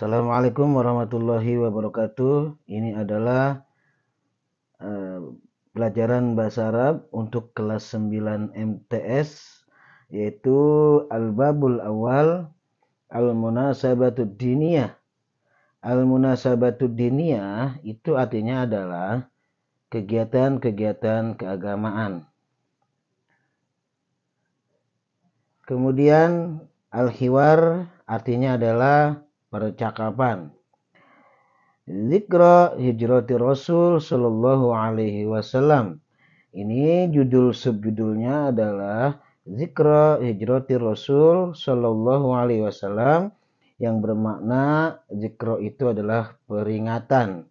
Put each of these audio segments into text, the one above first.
Assalamualaikum warahmatullahi wabarakatuh. Ini adalah pelajaran bahasa Arab untuk kelas 9 MTS, yaitu Al-Babul Awal Al-Munasabatud Diniyah. Al-Munasabatud Diniyah itu artinya adalah kegiatan-kegiatan keagamaan. Kemudian Al-Hiwar artinya adalah percakapan. Zikra hijrati Rasul Sallallahu Alaihi Wasallam. Ini subjudulnya adalah Zikra hijrati Rasul Sallallahu Alaihi Wasallam, yang bermakna zikra itu adalah peringatan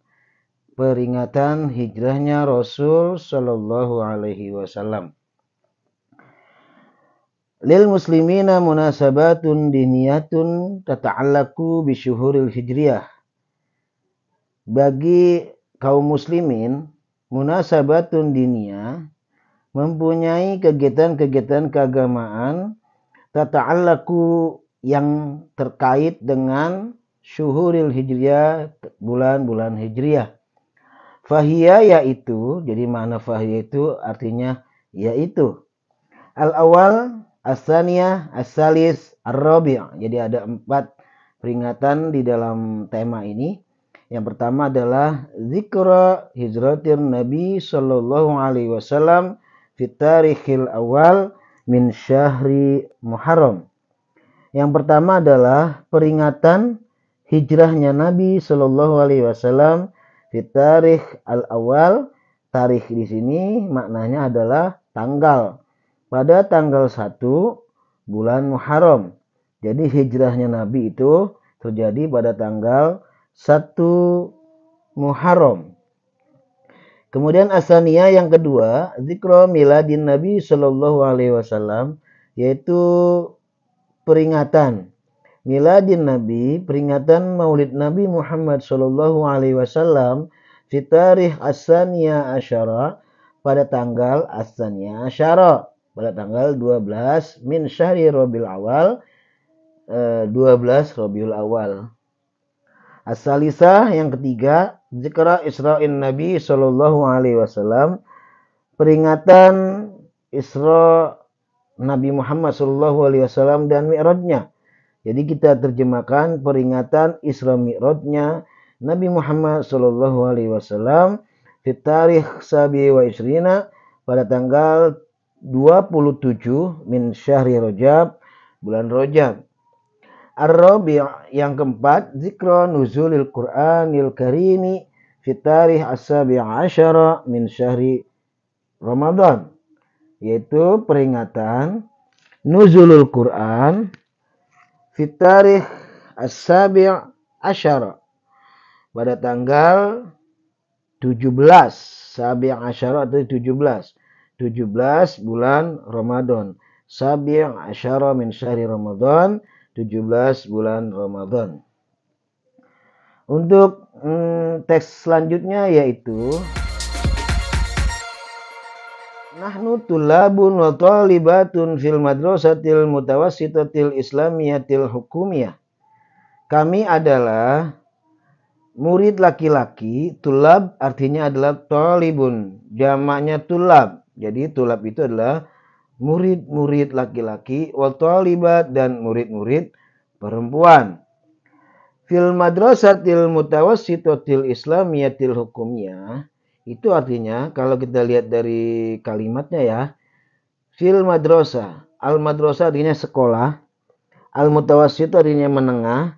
hijrahnya Rasul Sallallahu Alaihi Wasallam. Lil muslimina munasabatun diniyatun tata'allaku bisyuhuril hijriyah. Bagi kaum muslimin, munasabatun diniyah mempunyai kegiatan-kegiatan keagamaan tata'allaku yang terkait dengan syuhuril hijriyah, bulan-bulan hijriyah. Fahiyya yaitu, jadi makna fahiyya itu artinya yaitu. Al-awal, as-saniyah, as-salis, ar-rabi'. Jadi ada 4 peringatan di dalam tema ini. Yang pertama adalah zikra hijratir Nabi sallallahu alaihi wasallam fi tarikhil awal min syahri Muharram. Yang pertama adalah peringatan hijrahnya Nabi sallallahu alaihi wasallam fi tarikh al-awal. Tarikh di sini maknanya adalah tanggal. Pada tanggal 1 bulan Muharram. Jadi hijrahnya Nabi itu terjadi pada tanggal 1 Muharram. Kemudian asaniyah yang kedua, zikra miladin Nabi sallallahu alaihi wasallam, yaitu peringatan miladin Nabi, peringatan Maulid Nabi Muhammad sallallahu alaihi wasallam fi tarikh as-saniyah asyara, pada tanggal as-saniyah asyara, pada tanggal 12 min syahri Rabiul Awal, 12 Rabiul Awal. As-salisah yang ketiga, zikra Isra'in Nabi sallallahu alaihi wasallam, peringatan Isra Nabi Muhammad sallallahu alaihi wasallam dan Mi'rajnya. Jadi kita terjemahkan peringatan Isra Mi'rajnya Nabi Muhammad sallallahu alaihi wasallam fi tarikh sabi wa isrina, pada tanggal 27 min syahri Rajab, bulan Rajab. Ar-rabi' yang keempat, zikra nuzulil Qur'anil Karimi fi tarikh as-sabi' asyara min syahri Ramadan, yaitu peringatan nuzulul Qur'an fi tarikh as-sabi' asyara, pada tanggal 17, sabi' asyara atau 17 bulan Ramadan. Sabi' asyara min syahri Ramadan, 17 bulan Ramadan. Untuk teks selanjutnya yaitu nahnu tulabun wa talibatun fil madrasatil mutawassitatil islamiyatil hukumiyah. Kami adalah murid laki-laki. Tulab artinya adalah talibun, jamaknya tulab. Jadi tulab itu adalah murid-murid laki-laki, wa talibat dan murid-murid perempuan. Fil madrasatil mutawassitatil islamiyatil hukumiyah, itu artinya kalau kita lihat dari kalimatnya ya, fil madrasah. Al madrasah artinya sekolah, al mutawassit artinya menengah,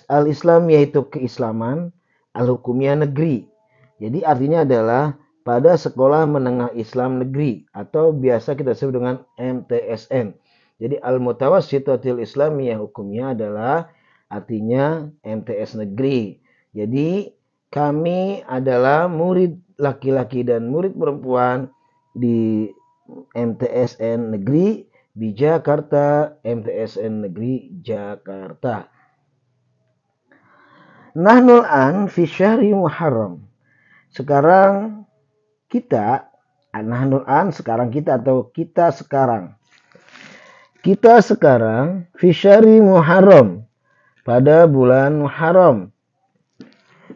al islam yaitu keislaman, al hukumiyah negeri. Jadi artinya adalah pada sekolah menengah Islam negeri, atau biasa kita sebut dengan MTSN. Jadi al-mutawassitatil islamiyah hukumnya adalah artinya MTS negeri. Jadi kami adalah murid laki-laki dan murid perempuan di MTSN negeri di Jakarta, MTSN negeri Jakarta. Nahnul an fi syahri Muharram. Sekarang kita, nahnul an sekarang kita, atau kita sekarang. Kita sekarang fi syahri Muharram, pada bulan Muharram.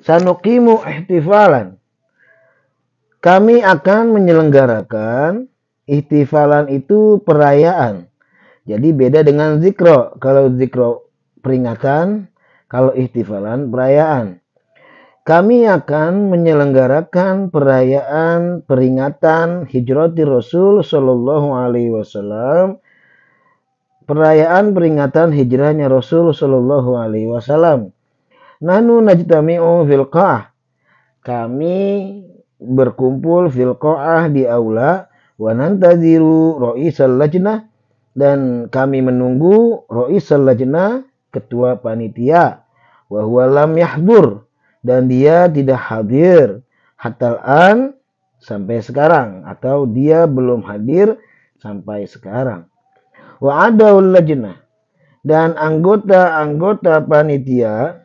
Sanuqimu ihtifalan. Kami akan menyelenggarakan, ihtifalan itu perayaan. Jadi beda dengan zikro. Kalau zikro peringatan, kalau ihtifalan perayaan. Kami akan menyelenggarakan perayaan peringatan hijrati Rasul Shallallahu Alaihi Wasallam, perayaan peringatan hijrahnya Rasul Shallallahu Alaihi Wasallam. Nanu najtami'u fil qa'ah. Kami berkumpul fil qa'ah di aula wa nantaziru ra'isal lajnah, dan kami menunggu ra'isal lajnah, ketua panitia, wa huwa lam yahdur, dan dia tidak hadir, hatal an, sampai sekarang, atau dia belum hadir sampai sekarang. Wa adaul lajnah, dan anggota-anggota panitia,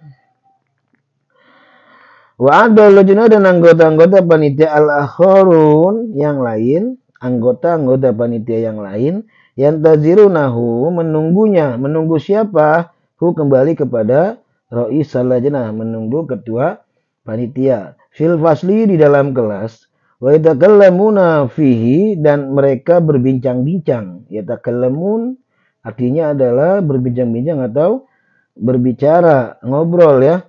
wa adaul lajnah, dan anggota-anggota panitia al-akharun yang lain, anggota-anggota panitia yang lain, yang tazirunahu, menunggunya. Menunggu siapa? Hu, kembali kepada Ra'isal lajnah, menunggu ketua panitia. Fil fasli, di dalam kelas. Wa yatakallamuna fihi, dan mereka berbincang-bincang. Yatakallamun artinya adalah berbincang-bincang atau berbicara, ngobrol ya.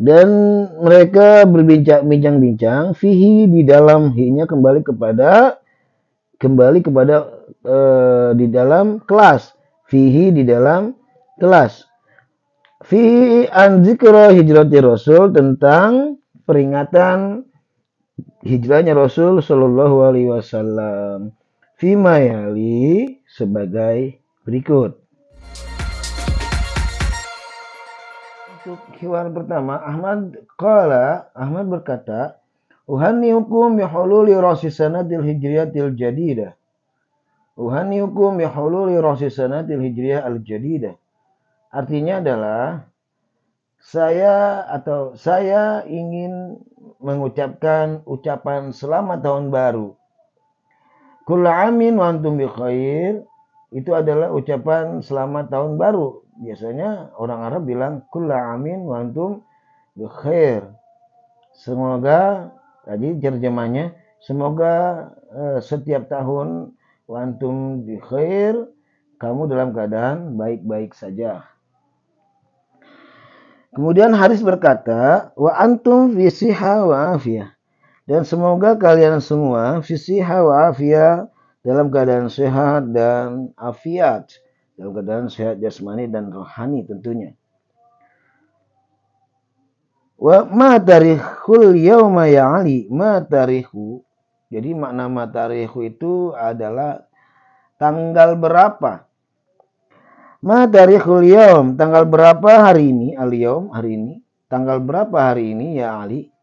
Dan mereka berbincang-bincang fihi, di dalam hi-nya kembali kepada di dalam kelas. Fihi, di dalam kelas. Fi an zikra hijrati Rasul, tentang peringatan hijrahnya Rasul Shallallahu Alaihi Wasallam. Fima yali, sebagai berikut. Untuk hiwar pertama, Ahmad berkata, uhaniukum bihululi rasisanatil hijriyatil jadidah. Uhaniukum bihululi rasisanatil hijriyah al jadidah. Artinya adalah saya ingin mengucapkan ucapan selamat tahun baru. Kulla amin wa antum bi khair, itu adalah ucapan selamat tahun baru. Biasanya orang Arab bilang kulla amin wa antum bi khair. Semoga, tadi terjemahnya, semoga setiap tahun wa antum bi khair, kamu dalam keadaan baik-baik saja. Kemudian Haris berkata, wa antum fi siha wa afiyah, dan semoga kalian semua fi siha wa afiyah, dalam keadaan sehat dan afiat, dalam keadaan sehat jasmani dan rohani tentunya. Wa ma tarikhul yauma ya Ali, ma tarikhu, jadi makna ma tarikhu itu adalah tanggal berapa. Ma tarikhul yaum, tanggal berapa hari ini? Al-yaum, hari ini. Tanggal berapa hari ini ya Ali?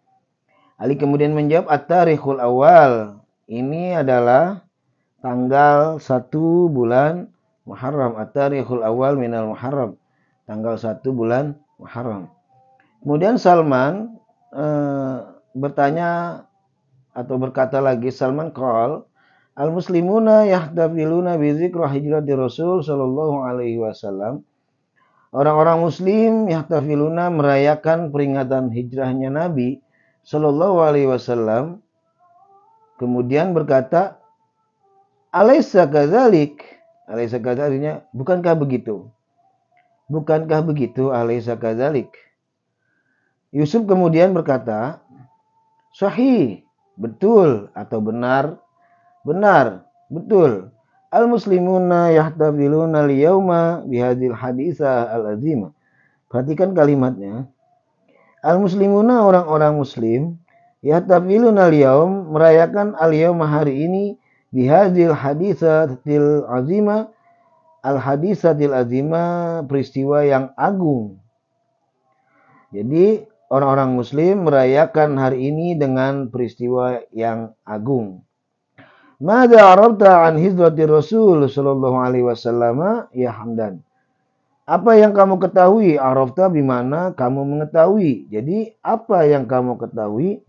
Ali kemudian menjawab, at-tarikhul awal. Ini adalah tanggal 1 bulan Muharram. At-tarikhul awal minal Muharram. Tanggal 1 bulan Muharram. Kemudian Salman bertanya atau berkata lagi, Salman qol, al-muslimuna yahtafiluna bi dzikri hijrati Rasul sallallahu alaihi wasallam. Orang-orang muslim yahtafiluna, merayakan peringatan hijrahnya Nabi sallallahu alaihi wasallam. Kemudian berkata, alaysa kadzalik? Alaysa kadzalika, bukankah begitu? Bukankah begitu? Alaysa kadzalik? Yusuf kemudian berkata, sahih, betul atau benar. Benar, betul. Al-muslimuna yahtafiluna al-yawma bihadil haditha al-azimah. Perhatikan kalimatnya. Al-muslimuna, orang-orang muslim, yahtafiluna al-yawm, merayakan al-yawma, hari ini, bihadil hadithatil azimah, al-hadithatil azimah, peristiwa yang agung. Jadi orang-orang muslim merayakan hari ini dengan peristiwa yang agung. Mada arabta an hijrati Rasul sallallahu alaihi wasallam ya Hamdan? Apa yang kamu ketahui? Arabta bimana kamu mengetahui. Jadi apa yang kamu ketahui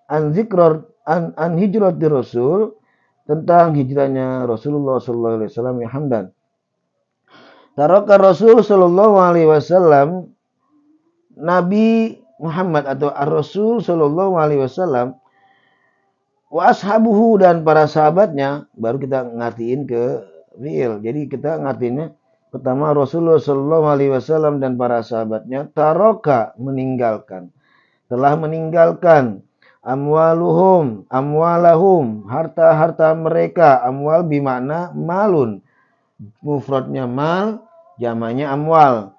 an hijrati Rasul, tentang hijrahnya Rasulullah sallallahu alaihi wasallam ya Hamdan? Taraka Rasul sallallahu alaihi wasallam, Nabi Muhammad atau Ar-Rasul sallallahu alaihi wasallam, wa ashabuhu dan para sahabatnya, baru kita ngartiin ke fiil. Jadi kita ngartiinnya pertama Rasulullah sallallahu alaihi wasallam dan para sahabatnya taraka meninggalkan, telah meninggalkan amwalahum harta-harta mereka. Amwal bimakna malun, mufradnya mal, jamaknya amwal.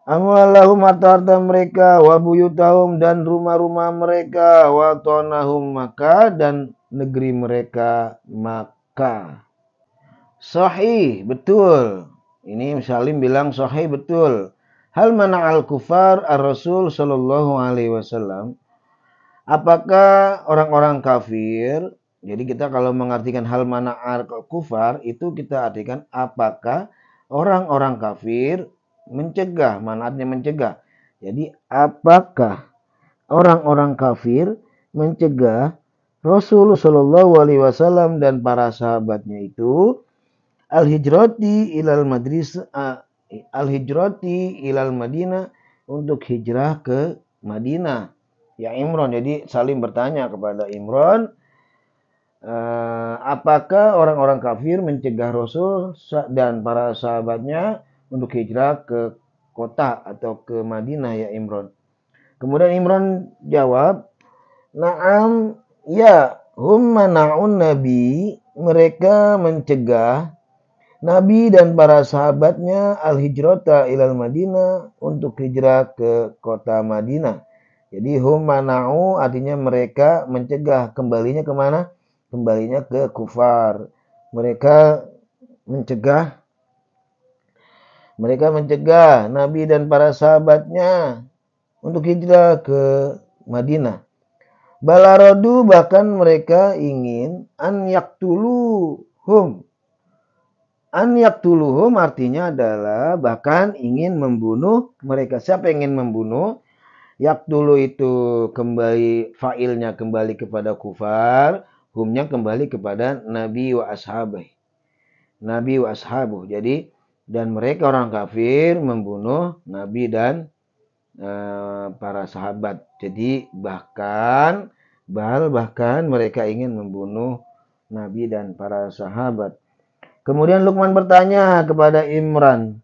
Amwalahum harta-harta mereka, wa buyutahum dan rumah-rumah mereka, wa tonahum Makkah dan negeri mereka Makkah. Sahih, betul. Ini Salim bilang sahih, betul. Hal mana'al kufar ar-Rasul sallallahu alaihi wasallam. Apakah orang-orang kafir? Jadi kita kalau mengartikan hal mana'al kufar itu kita artikan apakah orang-orang kafir mencegah, manatnya mencegah. Jadi apakah orang-orang kafir mencegah Rasulullah Shallallahu Alaihi Wasallam dan para sahabatnya itu al-hijrati ilal Madinah untuk hijrah ke Madinah. Ya Imran, jadi Salim bertanya kepada Imran, apakah orang-orang kafir mencegah Rasul dan para sahabatnya untuk hijrah ke kota atau ke Madinah, ya Imran? Kemudian Imran jawab, na'am, ya, hum mana'un nabi, mereka mencegah Nabi dan para sahabatnya al-hijrata ilal Madinah untuk hijrah ke kota Madinah. Jadi hum mana'u artinya mereka mencegah, kembalinya kemana? Kembalinya ke kufar. Mereka mencegah Nabi dan para sahabatnya untuk hijrah ke Madinah. Balarodu bahkan mereka ingin an yaktuluhum. An yaktuluhum artinya adalah bahkan ingin membunuh mereka. Siapa yang ingin membunuh? Yaktulu itu kembali fa'ilnya kembali kepada kufar, humnya kembali kepada Nabi wa ashabih. Nabi wa ashabuh. Jadi dan mereka orang kafir membunuh Nabi dan para sahabat. Jadi bahkan mereka ingin membunuh Nabi dan para sahabat. Kemudian Luqman bertanya kepada Imran,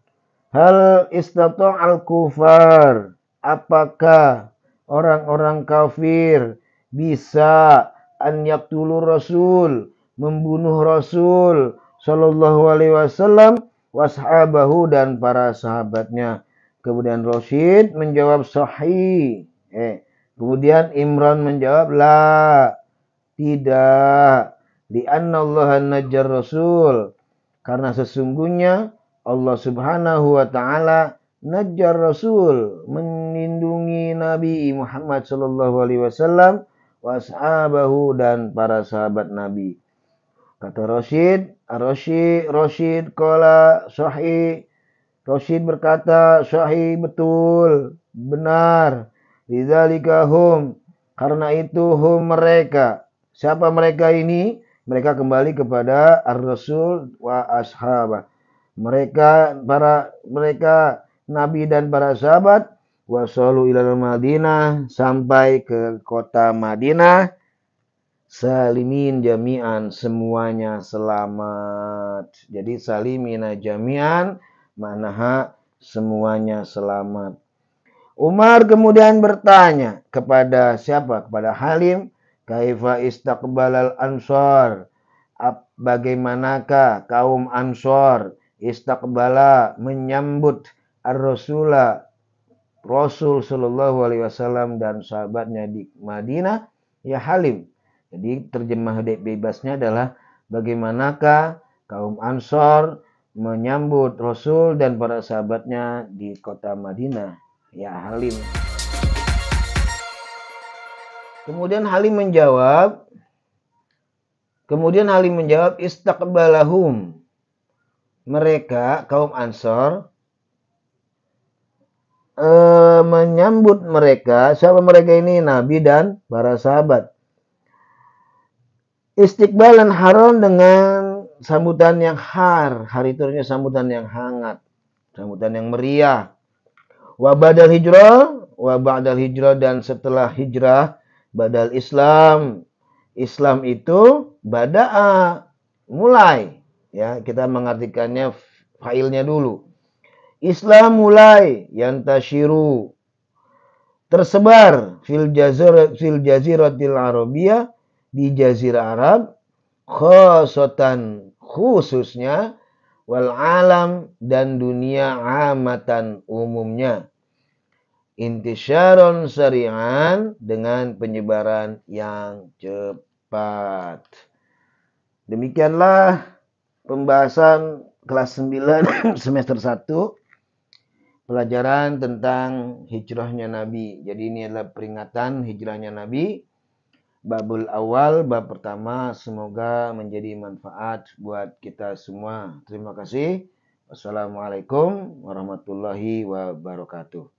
hal istata'al kufar, apakah orang-orang kafir bisa an yaqtulu Rasul, membunuh Rasul sallallahu alaihi wasallam washabahu dan para sahabatnya? Kemudian Rashid menjawab sahih. Kemudian Imran menjawab la, tidak. Li'anna Allah najjar Rasul, karena sesungguhnya Allah Subhanahu wa taala najjar Rasul, melindungi Nabi Muhammad sallallahu alaihi wasallam washabahu dan para sahabat Nabi. Kata Rashid qala sahih. Rashid berkata sahih, betul, benar. Lidzalika hum, karena itu hum mereka. Siapa mereka ini? Mereka kembali kepada Ar-Rasul wa ashabah. Mereka Nabi dan para sahabat wasalu ilal Madinah, sampai ke kota Madinah, salimin jami'an, semuanya selamat. Jadi salimina jami'an manaha semuanya selamat. Umar kemudian bertanya kepada siapa? Kepada Halim, kaifa istaqbalal ansar, bagaimanakah kaum Ansor istaqbala menyambut ar-Rasula, Rasul sallallahu alaihi wasallam dan sahabatnya di Madinah, ya Halim. Jadi terjemah bebasnya adalah bagaimanakah kaum Ansor menyambut Rasul dan para sahabatnya di kota Madinah, ya Halim. Kemudian Halim menjawab istaqbalahum, mereka kaum Ansor menyambut mereka. Siapa mereka ini? Nabi dan para sahabat. Istiqbalan haram, dengan sambutan yang har itu artinya sambutan yang hangat, sambutan yang meriah. Wa ba'dal hijrah dan setelah hijrah, badal Islam. Islam itu bada'a, mulai. Ya, kita mengartikannya failnya dulu. Islam mulai yantashiru, tersebar fil jaziratil arabiyah, di jazirah Arab, khosatan khususnya, wal alam dan dunia amatan umumnya, intisyaron sari'an dengan penyebaran yang cepat. Demikianlah pembahasan kelas 9 semester 1 pelajaran tentang hijrahnya Nabi. Jadi ini adalah peringatan hijrahnya Nabi. Babul awal, bab pertama, semoga menjadi manfaat buat kita semua. Terima kasih. Wassalamualaikum warahmatullahi wabarakatuh.